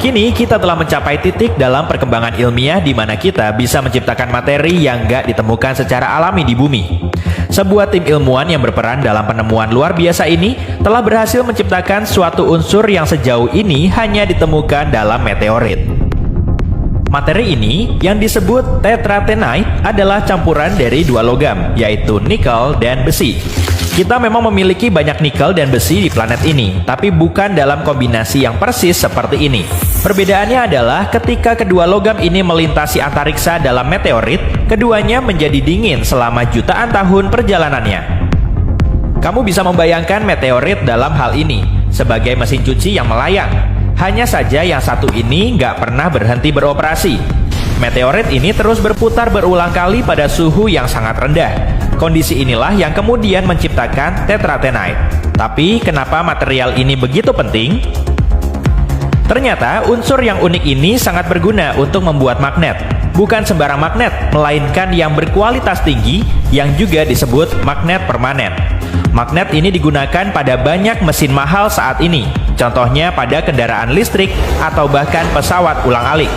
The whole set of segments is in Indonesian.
Kini kita telah mencapai titik dalam perkembangan ilmiah di mana kita bisa menciptakan materi yang nggak ditemukan secara alami di bumi. Sebuah tim ilmuwan yang berperan dalam penemuan luar biasa ini telah berhasil menciptakan suatu unsur yang sejauh ini hanya ditemukan dalam meteorit. Materi ini yang disebut tetratenite adalah campuran dari dua logam, yaitu nikel dan besi. Kita memang memiliki banyak nikel dan besi di planet ini, tapi bukan dalam kombinasi yang persis seperti ini. Perbedaannya adalah ketika kedua logam ini melintasi antariksa dalam meteorit, keduanya menjadi dingin selama jutaan tahun perjalanannya. Kamu bisa membayangkan meteorit dalam hal ini sebagai mesin cuci yang melayang. Hanya saja yang satu ini nggak pernah berhenti beroperasi. Meteorit ini terus berputar berulang kali pada suhu yang sangat rendah. Kondisi inilah yang kemudian menciptakan tetratenite. Tapi kenapa material ini begitu penting? Ternyata unsur yang unik ini sangat berguna untuk membuat magnet. Bukan sembarang magnet, melainkan yang berkualitas tinggi yang juga disebut magnet permanen. Magnet ini digunakan pada banyak mesin mahal saat ini. Contohnya pada kendaraan listrik atau bahkan pesawat ulang-alik.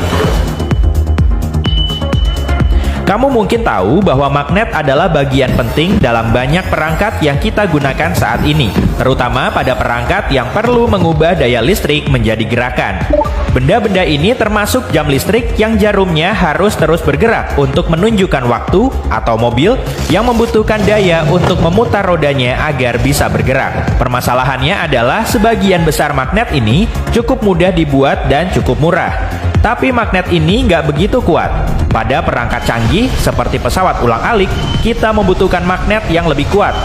Kamu mungkin tahu bahwa magnet adalah bagian penting dalam banyak perangkat yang kita gunakan saat ini, terutama pada perangkat yang perlu mengubah daya listrik menjadi gerakan. Benda-benda ini termasuk jam listrik yang jarumnya harus terus bergerak untuk menunjukkan waktu, atau mobil yang membutuhkan daya untuk memutar rodanya agar bisa bergerak. Permasalahannya adalah sebagian besar magnet ini cukup mudah dibuat dan cukup murah. Tapi magnet ini nggak begitu kuat. Pada perangkat canggih seperti pesawat ulang-alik, kita membutuhkan magnet yang lebih kuat.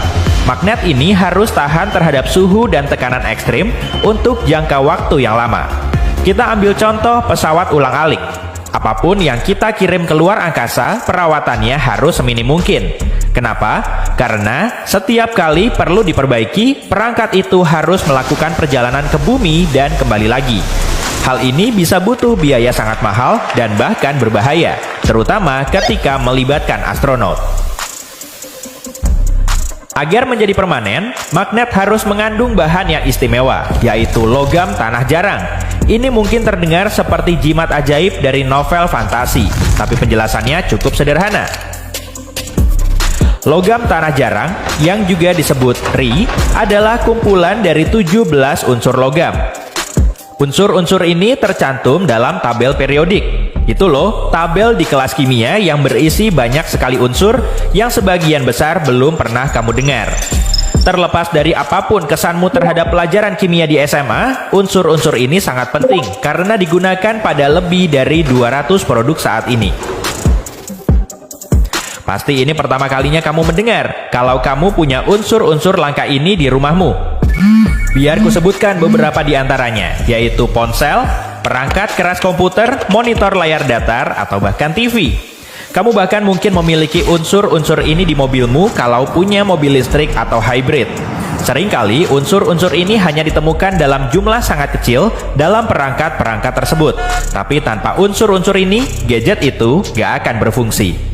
Magnet ini harus tahan terhadap suhu dan tekanan ekstrim untuk jangka waktu yang lama. Kita ambil contoh pesawat ulang-alik. Apapun yang kita kirim ke luar angkasa, perawatannya harus seminim mungkin. Kenapa? Karena setiap kali perlu diperbaiki, perangkat itu harus melakukan perjalanan ke bumi dan kembali lagi. Hal ini bisa butuh biaya sangat mahal dan bahkan berbahaya, terutama ketika melibatkan astronot. Agar menjadi permanen, magnet harus mengandung bahan yang istimewa, yaitu logam tanah jarang. Ini mungkin terdengar seperti jimat ajaib dari novel fantasi, tapi penjelasannya cukup sederhana. Logam tanah jarang, yang juga disebut Ri, adalah kumpulan dari 17 unsur logam. Unsur-unsur ini tercantum dalam tabel periodik. Itu loh, tabel di kelas kimia yang berisi banyak sekali unsur yang sebagian besar belum pernah kamu dengar. Terlepas dari apapun kesanmu terhadap pelajaran kimia di SMA, unsur-unsur ini sangat penting karena digunakan pada lebih dari 200 produk saat ini. Pasti ini pertama kalinya kamu mendengar kalau kamu punya unsur-unsur langka ini di rumahmu. Biar kusebutkan beberapa di antaranya, yaitu ponsel, perangkat keras komputer, monitor layar datar, atau bahkan TV. Kamu bahkan mungkin memiliki unsur-unsur ini di mobilmu kalau punya mobil listrik atau hybrid. Seringkali unsur-unsur ini hanya ditemukan dalam jumlah sangat kecil dalam perangkat-perangkat tersebut. Tapi tanpa unsur-unsur ini, gadget itu gak akan berfungsi.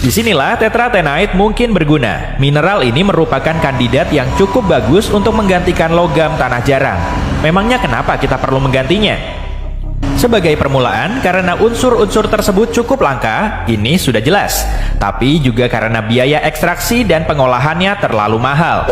Disinilah tetratenite mungkin berguna. Mineral ini merupakan kandidat yang cukup bagus untuk menggantikan logam tanah jarang. Memangnya kenapa kita perlu menggantinya? Sebagai permulaan, karena unsur-unsur tersebut cukup langka, ini sudah jelas. Tapi juga karena biaya ekstraksi dan pengolahannya terlalu mahal.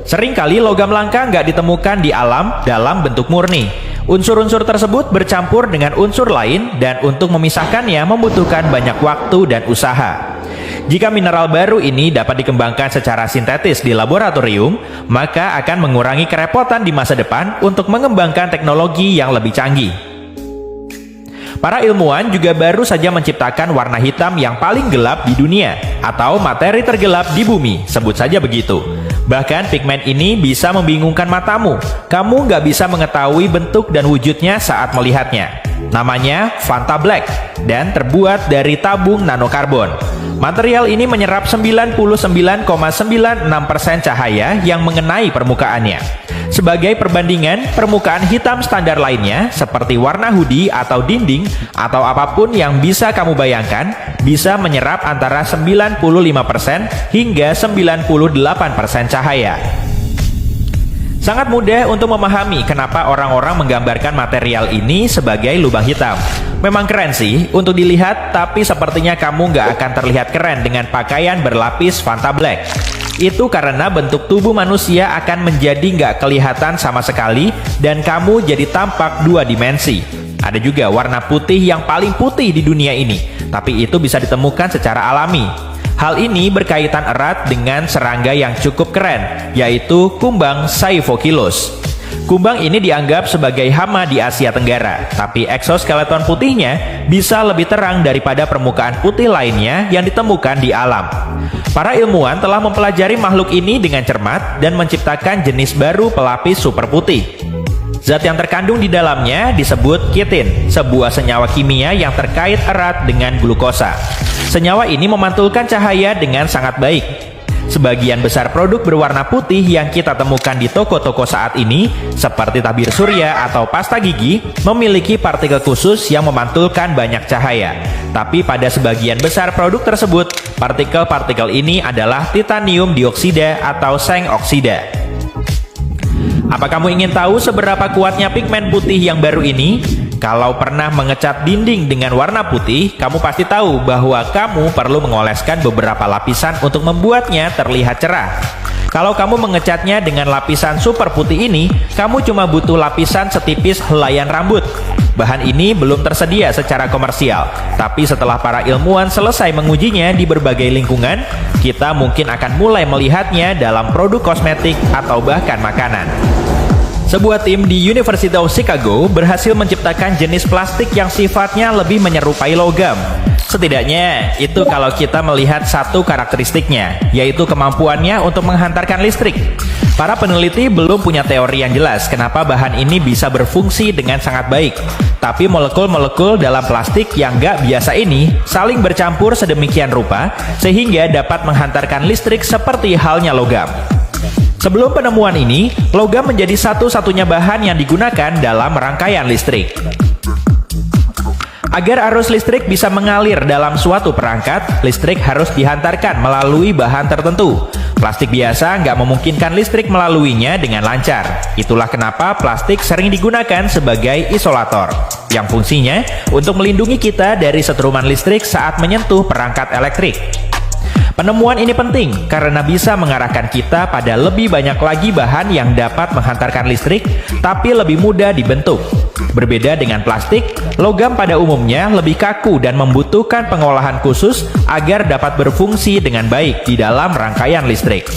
Seringkali logam langka nggak ditemukan di alam dalam bentuk murni. Unsur-unsur tersebut bercampur dengan unsur lain dan untuk memisahkannya membutuhkan banyak waktu dan usaha. Jika mineral baru ini dapat dikembangkan secara sintetis di laboratorium, maka akan mengurangi kerepotan di masa depan untuk mengembangkan teknologi yang lebih canggih. Para ilmuwan juga baru saja menciptakan warna hitam yang paling gelap di dunia, atau materi tergelap di bumi, sebut saja begitu. Bahkan pigmen ini bisa membingungkan matamu. Kamu nggak bisa mengetahui bentuk dan wujudnya saat melihatnya. Namanya Vanta Black dan terbuat dari tabung nanokarbon. Material ini menyerap 99,96% cahaya yang mengenai permukaannya. Sebagai perbandingan, permukaan hitam standar lainnya seperti warna hoodie atau dinding atau apapun yang bisa kamu bayangkan bisa menyerap antara 95% hingga 98% cahaya. Sangat mudah untuk memahami kenapa orang-orang menggambarkan material ini sebagai lubang hitam. Memang keren sih untuk dilihat, tapi sepertinya kamu nggak akan terlihat keren dengan pakaian berlapis Vanta Black. Itu karena bentuk tubuh manusia akan menjadi nggak kelihatan sama sekali dan kamu jadi tampak dua dimensi. Ada juga warna putih yang paling putih di dunia ini, tapi itu bisa ditemukan secara alami. Hal ini berkaitan erat dengan serangga yang cukup keren, yaitu kumbang Scyphochilus. Kumbang ini dianggap sebagai hama di Asia Tenggara, tapi eksoskeleton putihnya bisa lebih terang daripada permukaan putih lainnya yang ditemukan di alam. Para ilmuwan telah mempelajari makhluk ini dengan cermat dan menciptakan jenis baru pelapis super putih. Zat yang terkandung di dalamnya disebut kitin, sebuah senyawa kimia yang terkait erat dengan glukosa. Senyawa ini memantulkan cahaya dengan sangat baik. Sebagian besar produk berwarna putih yang kita temukan di toko-toko saat ini, seperti tabir surya atau pasta gigi, memiliki partikel khusus yang memantulkan banyak cahaya. Tapi pada sebagian besar produk tersebut, partikel-partikel ini adalah titanium dioksida atau seng oksida. Apa kamu ingin tahu seberapa kuatnya pigmen putih yang baru ini? Kalau pernah mengecat dinding dengan warna putih, kamu pasti tahu bahwa kamu perlu mengoleskan beberapa lapisan untuk membuatnya terlihat cerah. Kalau kamu mengecatnya dengan lapisan super putih ini, kamu cuma butuh lapisan setipis helaian rambut. Bahan ini belum tersedia secara komersial, tapi setelah para ilmuwan selesai mengujinya di berbagai lingkungan, kita mungkin akan mulai melihatnya dalam produk kosmetik atau bahkan makanan. Sebuah tim di University of Chicago berhasil menciptakan jenis plastik yang sifatnya lebih menyerupai logam. Setidaknya, itu kalau kita melihat satu karakteristiknya, yaitu kemampuannya untuk menghantarkan listrik. Para peneliti belum punya teori yang jelas kenapa bahan ini bisa berfungsi dengan sangat baik. Tapi molekul-molekul dalam plastik yang nggak biasa ini saling bercampur sedemikian rupa, sehingga dapat menghantarkan listrik seperti halnya logam. Sebelum penemuan ini, logam menjadi satu-satunya bahan yang digunakan dalam rangkaian listrik. Agar arus listrik bisa mengalir dalam suatu perangkat, listrik harus dihantarkan melalui bahan tertentu. Plastik biasa nggak memungkinkan listrik melaluinya dengan lancar. Itulah kenapa plastik sering digunakan sebagai isolator, yang fungsinya untuk melindungi kita dari setruman listrik saat menyentuh perangkat elektrik. Penemuan ini penting karena bisa mengarahkan kita pada lebih banyak lagi bahan yang dapat menghantarkan listrik, tapi lebih mudah dibentuk. Berbeda dengan plastik, logam pada umumnya lebih kaku dan membutuhkan pengolahan khusus agar dapat berfungsi dengan baik di dalam rangkaian listrik.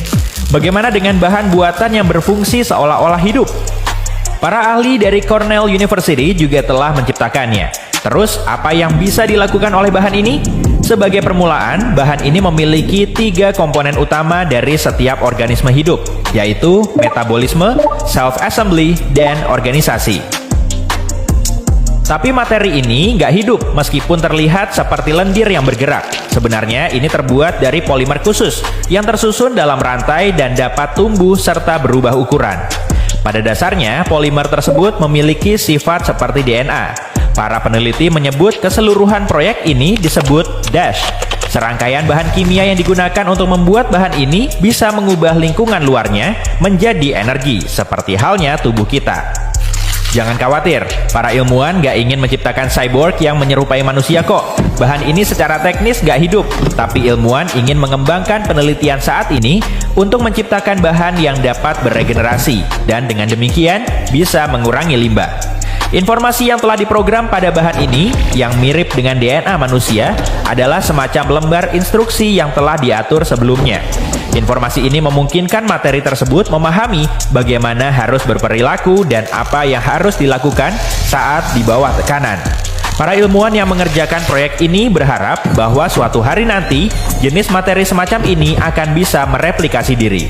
Bagaimana dengan bahan buatan yang berfungsi seolah-olah hidup? Para ahli dari Cornell University juga telah menciptakannya. Terus, apa yang bisa dilakukan oleh bahan ini? Sebagai permulaan, bahan ini memiliki 3 komponen utama dari setiap organisme hidup, yaitu metabolisme, self-assembly, dan organisasi. Tapi materi ini nggak hidup meskipun terlihat seperti lendir yang bergerak. Sebenarnya ini terbuat dari polimer khusus yang tersusun dalam rantai dan dapat tumbuh serta berubah ukuran. Pada dasarnya, polimer tersebut memiliki sifat seperti DNA. Para peneliti menyebut keseluruhan proyek ini disebut DASH. Serangkaian bahan kimia yang digunakan untuk membuat bahan ini bisa mengubah lingkungan luarnya menjadi energi, seperti halnya tubuh kita. Jangan khawatir, para ilmuwan nggak ingin menciptakan cyborg yang menyerupai manusia kok. Bahan ini secara teknis nggak hidup, tapi ilmuwan ingin mengembangkan penelitian saat ini untuk menciptakan bahan yang dapat beregenerasi, dan dengan demikian bisa mengurangi limbah. Informasi yang telah diprogram pada bahan ini, yang mirip dengan DNA manusia, adalah semacam lembar instruksi yang telah diatur sebelumnya. Informasi ini memungkinkan materi tersebut memahami bagaimana harus berperilaku dan apa yang harus dilakukan saat di bawah tekanan. Para ilmuwan yang mengerjakan proyek ini berharap bahwa suatu hari nanti, jenis materi semacam ini akan bisa mereplikasi diri.